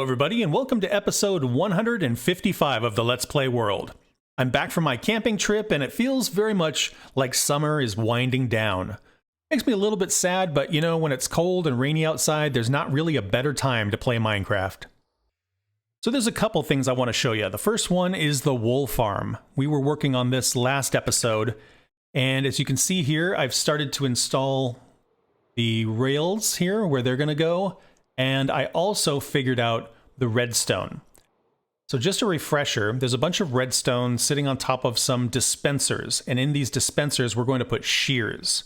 everybody, and welcome to episode 155 of the Let's Play world. I'm back from my camping trip, and it feels very much like summer is winding down. Makes me a little bit sad, but you know, when it's cold and rainy outside, there's not really a better time to play Minecraft. So there's a couple things I want to show you. The first one is the wool farm. We were working on this last episode, and as you can see here, I've started to install the rails here where they're going to go. And I also figured out the redstone. So just a refresher, there's a bunch of redstone sitting on top of some dispensers. And in these dispensers, we're going to put shears.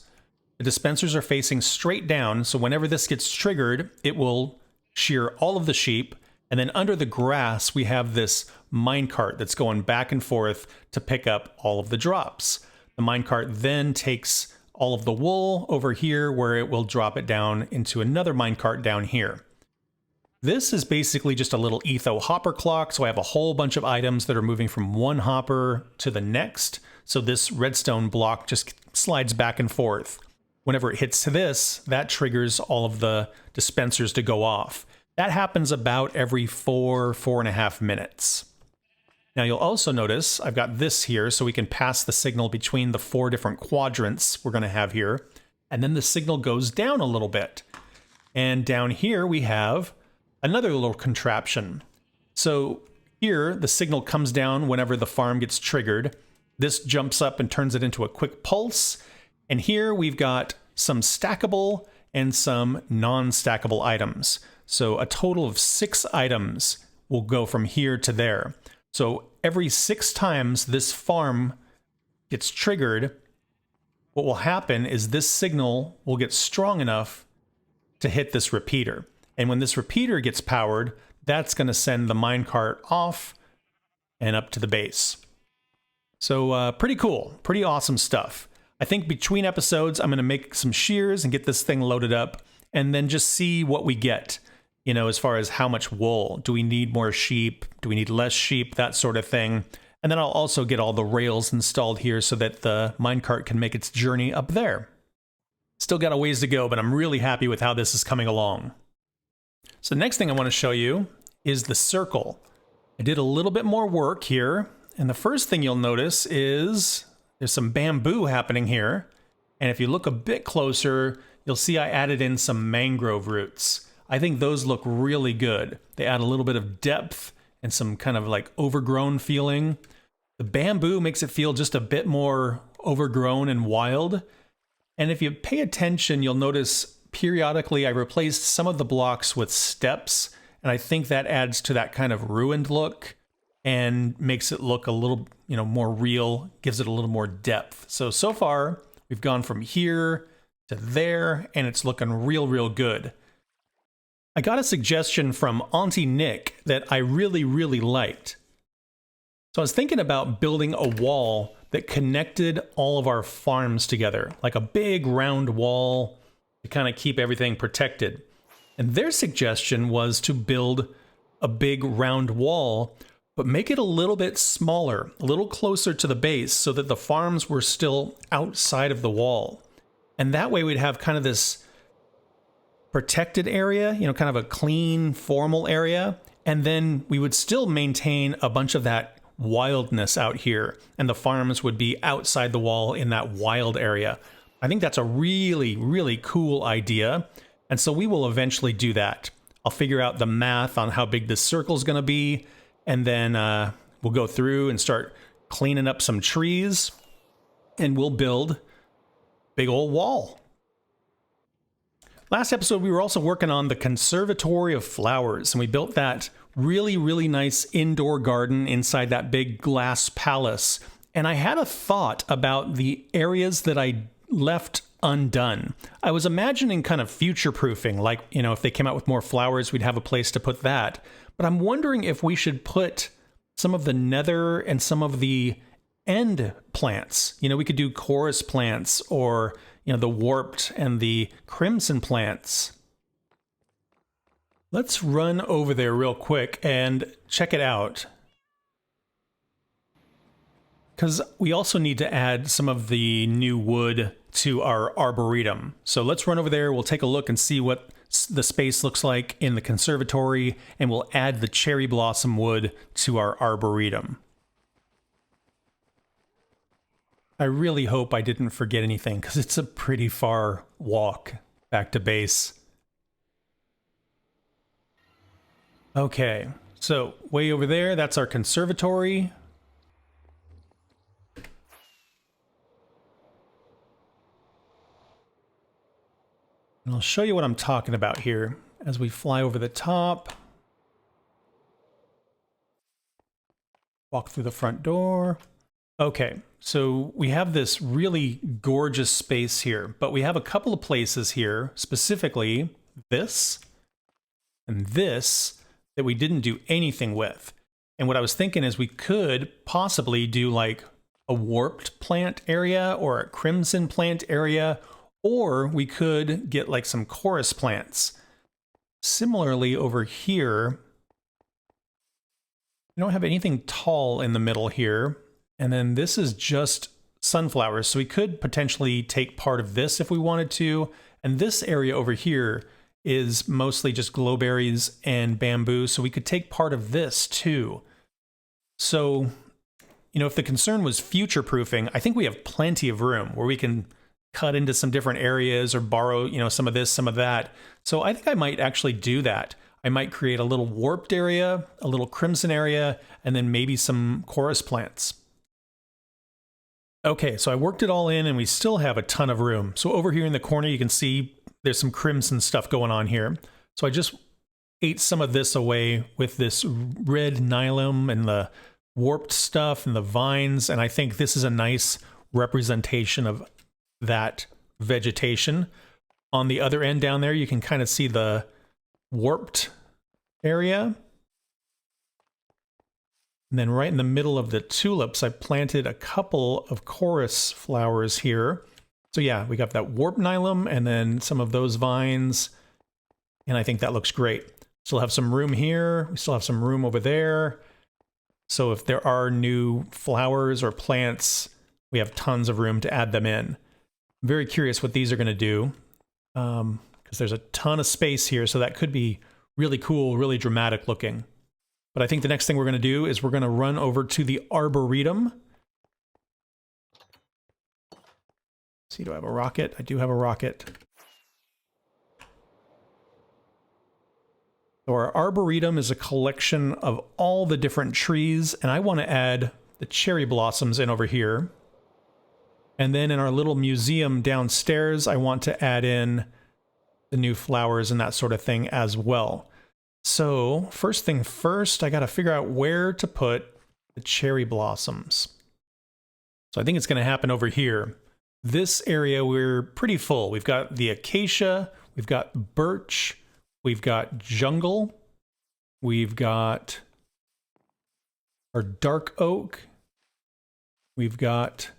The dispensers are facing straight down, so whenever this gets triggered, it will shear all of the sheep. And then under the grass, we have this minecart that's going back and forth to pick up all of the drops. The minecart then takes all of the wool over here where it will drop it down into another minecart down here. This is basically just a little etho hopper clock, so I have a whole bunch of items that are moving from one hopper to the next. So this redstone block just slides back and forth. Whenever it hits this, that triggers all of the dispensers to go off. That happens about every 4.5 minutes. Now you'll also notice I've got this here so we can pass the signal between the 4 different quadrants we're going to have here. And then the signal goes down a little bit. And down here we have another little contraption. So here the signal comes down whenever the farm gets triggered. This jumps up and turns it into a quick pulse. And here we've got some stackable and some non-stackable items. So a total of 6 items will go from here to there. So every 6 times this farm gets triggered, what will happen is this signal will get strong enough to hit this repeater. And when this repeater gets powered, that's going to send the minecart off and up to the base. So pretty cool, pretty awesome stuff. I think between episodes, I'm going to make some shears and get this thing loaded up and then just see what we get. You know, as far as how much wool, do we need more sheep? Do we need less sheep? That sort of thing. And then I'll also get all the rails installed here so that the minecart can make its journey up there. Still got a ways to go, but I'm really happy with how this is coming along. So the next thing I want to show you is the circle. I did a little bit more work here. And the first thing you'll notice is there's some bamboo happening here. And if you look a bit closer, you'll see I added in some mangrove roots. I think those look really good. They add a little bit of depth and some kind of like overgrown feeling. The bamboo makes it feel just a bit more overgrown and wild. And if you pay attention, you'll notice periodically I replaced some of the blocks with steps. And I think that adds to that kind of ruined look and makes it look a little, more real, gives it a little more depth. So far, we've gone from here to there, and it's looking real good. I got a suggestion from Auntie Nick that I really liked. So I was thinking about building a wall that connected all of our farms together, like a big round wall to kind of keep everything protected. And their suggestion was to build a big round wall, but make it a little bit smaller, a little closer to the base so that the farms were still outside of the wall. And that way we'd have kind of this protected area, kind of a clean, formal area. And then we would still maintain a bunch of that wildness out here. And the farms would be outside the wall in that wild area. I think that's a really cool idea. And so we will eventually do that. I'll figure out the math on how big this circle is going to be. And then we'll go through and start cleaning up some trees. And we'll build a big old wall. Last episode, we were also working on the Conservatory of Flowers, and we built that really nice indoor garden inside that big glass palace. And I had a thought about the areas that I left undone. I was imagining kind of future-proofing, like, if they came out with more flowers, we'd have a place to put that. But I'm wondering if we should put some of the nether and some of the end plants. We could do chorus plants or the warped and the crimson plants. Let's run over there real quick and check it out. Because we also need to add some of the new wood to our arboretum. So let's run over there. We'll take a look and see what the space looks like in the conservatory, and we'll add the cherry blossom wood to our arboretum. I really hope I didn't forget anything, because it's a pretty far walk back to base. Okay, so way over there, that's our conservatory. And I'll show you what I'm talking about here as we fly over the top. Walk through the front door. Okay, so we have this really gorgeous space here, but we have a couple of places here, specifically this and this, that we didn't do anything with. And what I was thinking is we could possibly do like a warped plant area or a crimson plant area, or we could get like some chorus plants. Similarly over here, we don't have anything tall in the middle here. And then this is just sunflowers. So we could potentially take part of this if we wanted to. And this area over here is mostly just glowberries and bamboo. So we could take part of this too. So, you know, if the concern was future proofing, I think we have plenty of room where we can cut into some different areas or borrow, you know, some of this, some of that. So I think I might actually do that. I might create a little warped area, a little crimson area, and then maybe some chorus plants. Okay, so I worked it all in and we still have a ton of room. So over here in the corner, you can see there's some crimson stuff going on here. So I just ate some of this away with this red nylon and the warped stuff and the vines. And I think this is a nice representation of that vegetation. On the other end down there, you can kind of see the warped area. And then right in the middle of the tulips, I planted a couple of chorus flowers here. So yeah, we got that warp nylon and then some of those vines. And I think that looks great. Still have some room here. We still have some room over there. So if there are new flowers or plants, we have tons of room to add them in. I'm very curious what these are going to do, because there's a ton of space here. So that could be really cool, really dramatic looking. But I think the next thing we're going to do is we're going to run over to the arboretum. See, do I have a rocket? I do have a rocket. So our arboretum is a collection of all the different trees, and I want to add the cherry blossoms in over here. And then in our little museum downstairs, I want to add in the new flowers and that sort of thing as well. So first thing first, I got to figure out where to put the cherry blossoms. So I think it's going to happen over here. This area, we're pretty full. We've got the acacia, we've got birch, we've got jungle, we've got our dark oak, we've got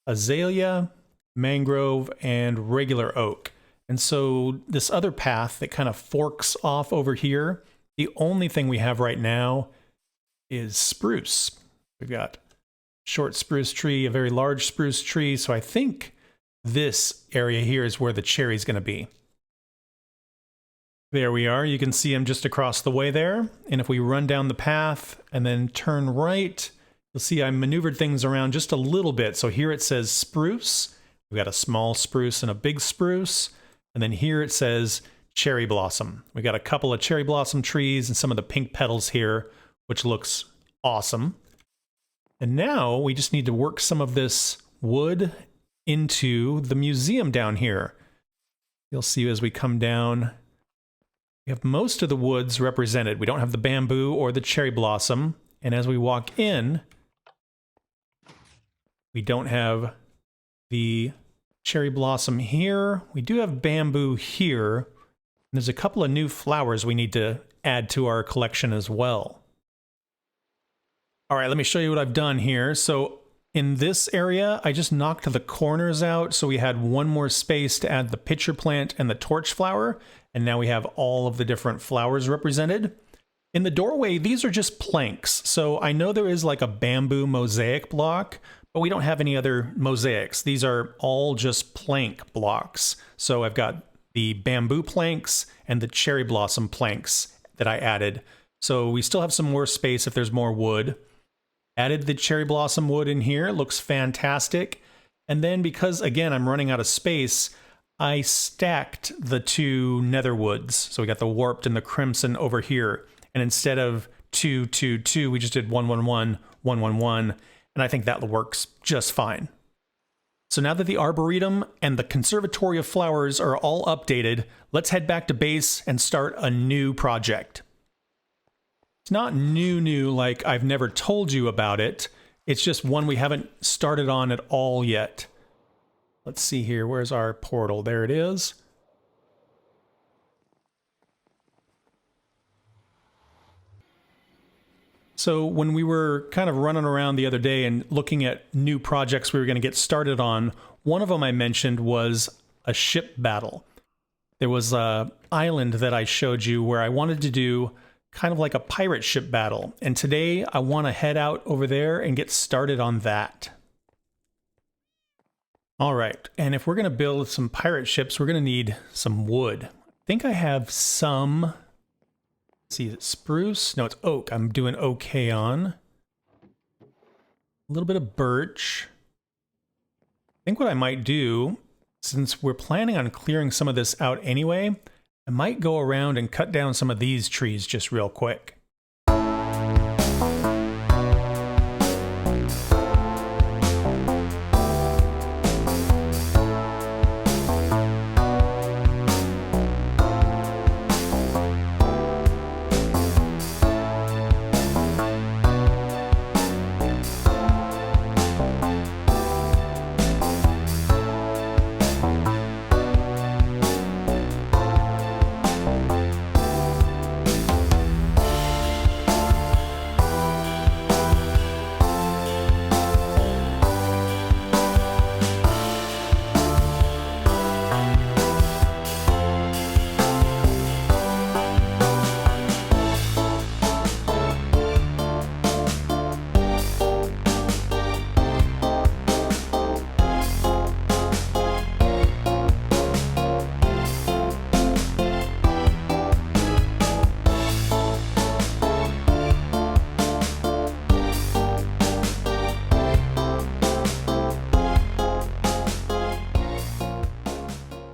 azalea, mangrove, and regular oak. And so this other path that kind of forks off over here, the only thing we have right now is spruce. We've got short spruce tree, a very large spruce tree. So I think this area here is where the cherry is going to be. There we are. You can see them just across the way there. And if we run down the path and then turn right, you'll see I maneuvered things around just a little bit. So here it says spruce. We've got a small spruce and a big spruce. And then here it says cherry blossom. We got a couple of cherry blossom trees and some of the pink petals here, which looks awesome. And now we just need to work some of this wood into the museum down here. You'll see as we come down, we have most of the woods represented. We don't have the bamboo or the cherry blossom. And as we walk in, we don't have the cherry blossom here. We do have bamboo here. And there's a couple of new flowers we need to add to our collection as well. All right, let me show you what I've done here. So in this area, I just knocked the corners out. So we had one more space to add the pitcher plant and the torch flower. And now we have all of the different flowers represented. In the doorway, these are just planks. So I know there is like a bamboo mosaic block, but we don't have any other mosaics. These are all just plank blocks. So I've got the bamboo planks and the cherry blossom planks that I added. So we still have some more space if there's more wood. Added the cherry blossom wood in here. It looks fantastic. And then because, again, I'm running out of space, I stacked the two nether woods. So we got the warped and the crimson over here. And instead of 2, 2, 2, we just did 1, 1, 1, 1, 1, 1. And I think that works just fine. So now that the arboretum and the Conservatory of Flowers are all updated, let's head back to base and start a new project. It's not new like I've never told you about it. It's just one we haven't started on at all yet. Let's see here. Where's our portal? There it is. So when we were kind of running around the other day and looking at new projects we were going to get started on, one of them I mentioned was a ship battle. There was an island that I showed you where I wanted to do kind of like a pirate ship battle. And today I want to head out over there and get started on that. All right, and if we're going to build some pirate ships, we're going to need some wood. I think I have some... See, is it spruce? No, it's oak. I'm doing okay on. A little bit of birch. I think what I might do, since we're planning on clearing some of this out anyway, I might go around and cut down some of these trees just real quick.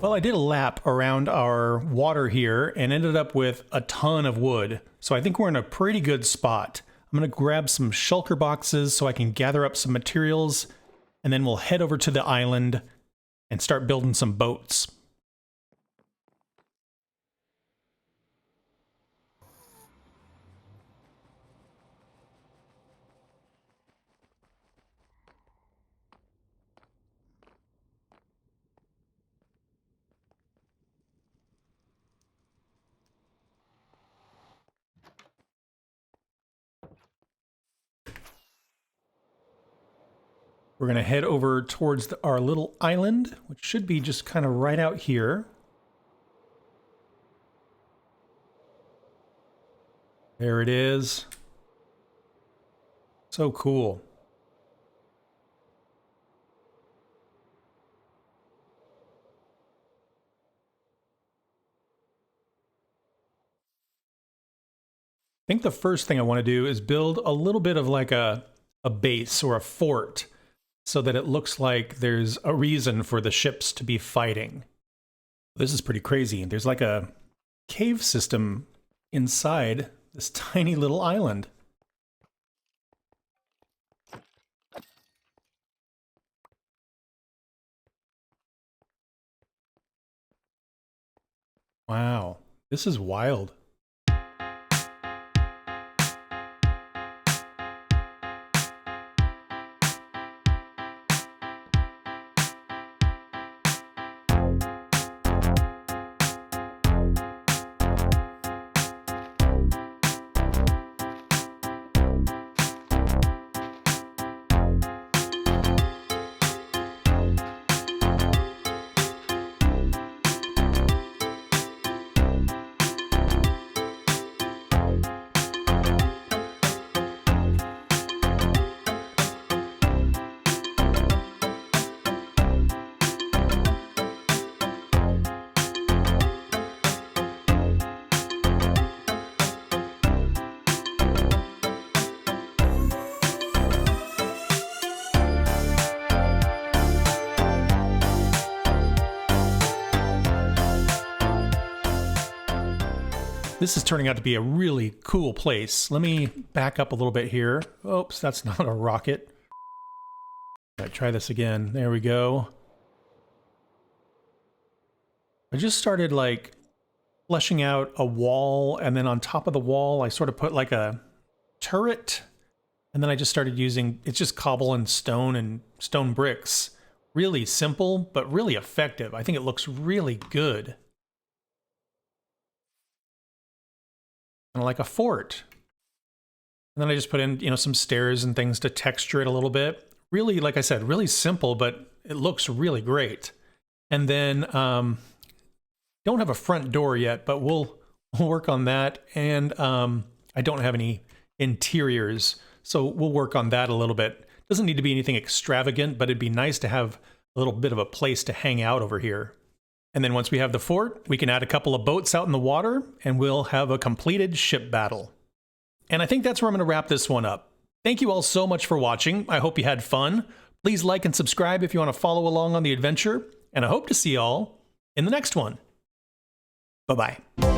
Well, I did a lap around our water here and ended up with a ton of wood. So I think we're in a pretty good spot. I'm going to grab some shulker boxes so I can gather up some materials, and then we'll head over to the island and start building some boats. We're going to head over towards our little island, which should be just kind of right out here. There it is. So cool. I think the first thing I want to do is build a little bit of like a base or a fort, so that it looks like there's a reason for the ships to be fighting. This is pretty crazy. There's like a cave system inside this tiny little island. Wow, this is wild. This is turning out to be a really cool place. Let me back up a little bit here. Oops, that's not a rocket. All right, try this again. There we go. I just started like fleshing out a wall, and then on top of the wall, I sort of put like a turret. And then I just started using, it's just cobble and stone bricks. Really simple, but really effective. I think it looks really good. Kind of like a fort. And then I just put in, you know, some stairs and things to texture it a little bit. Really, like I said, really simple, but it looks really great. And then, don't have a front door yet, but we'll work on that. And I don't have any interiors, so we'll work on that a little bit. Doesn't need to be anything extravagant, but it'd be nice to have a little bit of a place to hang out over here. And then once we have the fort, we can add a couple of boats out in the water, and we'll have a completed ship battle. And I think that's where I'm going to wrap this one up. Thank you all so much for watching. I hope you had fun. Please like and subscribe if you want to follow along on the adventure, and I hope to see y'all in the next one. Bye-bye.